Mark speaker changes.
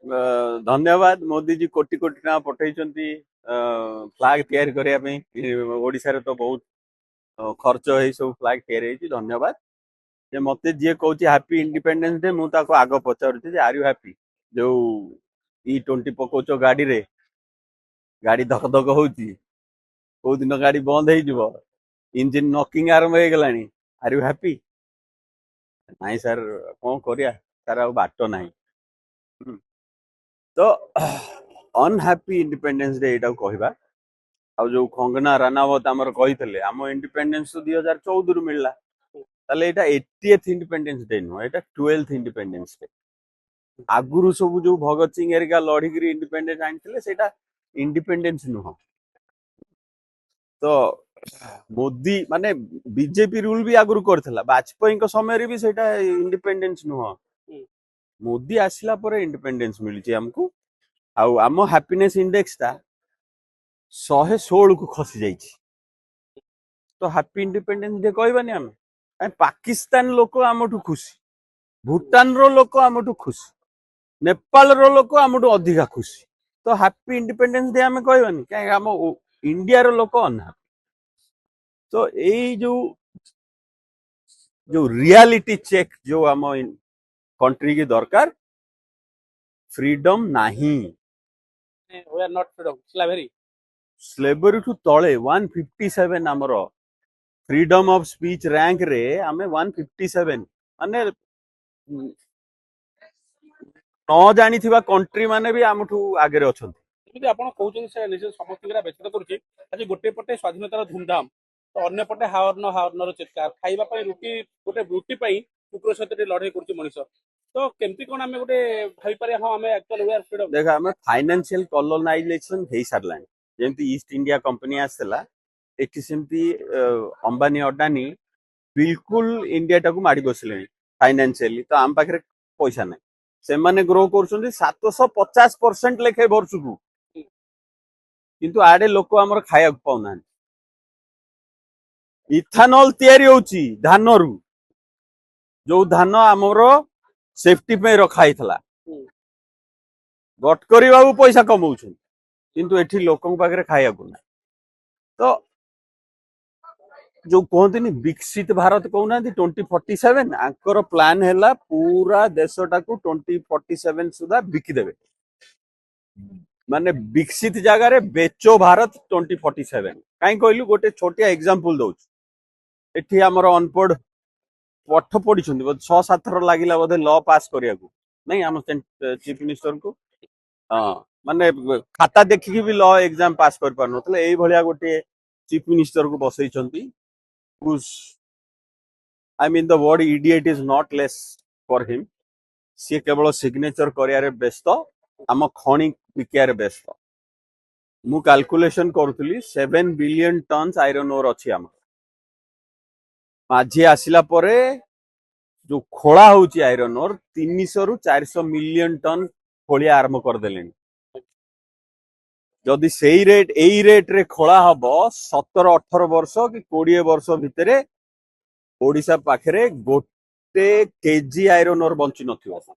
Speaker 1: धन्यवाद मोदी जी कोटी कोटी टका पठेइचंती फ्लैग तैयारी करिया पे ओडिसा रे तो बहुत खर्च है सब फ्लैग तैयारी ହେଇଛି धन्यवाद जे मते जे कहूची हैप्पी इंडिपेंडेंस डे मु ताको आगो पचारुची जे आर यू हैप्पी जो E20 पकोचो गाड़ी रे गाड़ी धक धक होची को दिन गाड़ी बंद हो जिवो इंजन नॉकिंग आरंभ हो गलानी आर यू हैप्पी नहीं सर कौन करिया सर आ बाट नहीं तो अनहैप्पी इंडिपेंडेंस डे एटा कहबा आ जो कंगना रानावत आमर कही आम इंडिपेंडेंस तो 2014 रु मिलला ताले एटा 80th इंडिपेंडेंस डे नुह एटा 12th इंडिपेंडेंस डे आगुरु सब जो भगत सिंह एरिका लड़िकी इंडिपेंडेंस आनी सेटा इंडिपेंडेंस नुह तो मोदी माने बीजेपी रूल भी आगुरु करथिला वाजपेयी को समय रे भी सेटा इंडिपेंडेंस नुह मोदी आसिला परे इंडिपेंडेंस मिलची हमको आउ आम हैप्पीनेस इंडेक्स ता 116 को खसी जाइछि तो हैप्पी इंडिपेंडेंस डे कहबानी आम पाकिस्तान लोक आमठू खुशी भूटान रो लोक आमठू खुशी नेपाल रो लोक आमठू अधिका खुशी तो हैप्पी इंडिपेंडेंस डे आम कहबानी कहीं आम इंडिया रो लोक अनहैप्पी तो यही जो जो रियलिटी चेक जो आम कंट्री की दरकार फ्रीडम नहीं
Speaker 2: we are not freedom slavery
Speaker 1: slavery टू तले 157 आमर फ्रीडम ऑफ स्पीच रैंक रे आमे 157 माने न जानी थिबा कंट्री माने भी आमठू आगे अछंती
Speaker 2: एमिति आपण कहउछन से निजे समस्तिकरा व्यक्त करूची आज गोटे पटे स्वाधीनतार धूमधाम तो अन्य पटे हावरन रो चित्कार खाइबा पई रुटी पई कुकुर सहित लड़ाई करूची मनीष तो केमती कोन आमे गोटे भाई पारे हां आमे एक्चुअली वी आर फ्रीडम
Speaker 1: देखा आमे फाइनेंशियल कॉलोनाइजेशन हेई सारलानी जेमती ईस्ट इंडिया कंपनी आसला एठी सेमती अंबानी अडानी बिल्कुल इंडिया टाकू माड़ी बसले फाइनेंशियली तो आम पाखरे पैसा नहीं से माने ग्रो कर 750% लेखे वर्ष को किंतु आडे लोक आमर खाया पाउना इथानॉल तैयारी होची धान रु जो धान आमर सेफ्टी पे रखा हितला गडकरी बाबू पैसा कमाउछन किंतु एठी लोकन पाखरे खाया को ना तो जो कहते विकसित भारत कहना 2047 आंकर प्लान है पूरा देशटा को 2047 सुधा बिकिदेवे माने विकसित जगार बेचो भारत 2047 कहीं कहलु गोटे छोटिया एग्जांपल दउछ एठी हमर अनपढ़ पाठ पढ़ी 6-7 थर लागिला बोधे लॉ पास करिया को नहीं हम चीफ मिनिस्टर को हां माने खाता देखि भी लॉ एग्जाम पास कर पार नथले एई भलिया गोटे चीफ मिनिस्टर को बसई छंती who's I mean the word idiot is not less for him सी केवल सिग्नेचर करियारे व्यस्त आम खणी बिकियारे व्यस्त मु कैलकुलेशन करूली 7 बिलियन टन्स आयरन ओर अच्छी आम माझी आसिला परे जो खोला होची आयरन ओर 300 रु 400 मिलियन टन खोलिया आरंभ कर देले जदि सेई रेट एई रेट रे खोला हबो 17-18 वर्ष कि 20 वर्ष भितरे ओडिशा पाखरे गोटे केजी आयरन ओर बंची नथिबो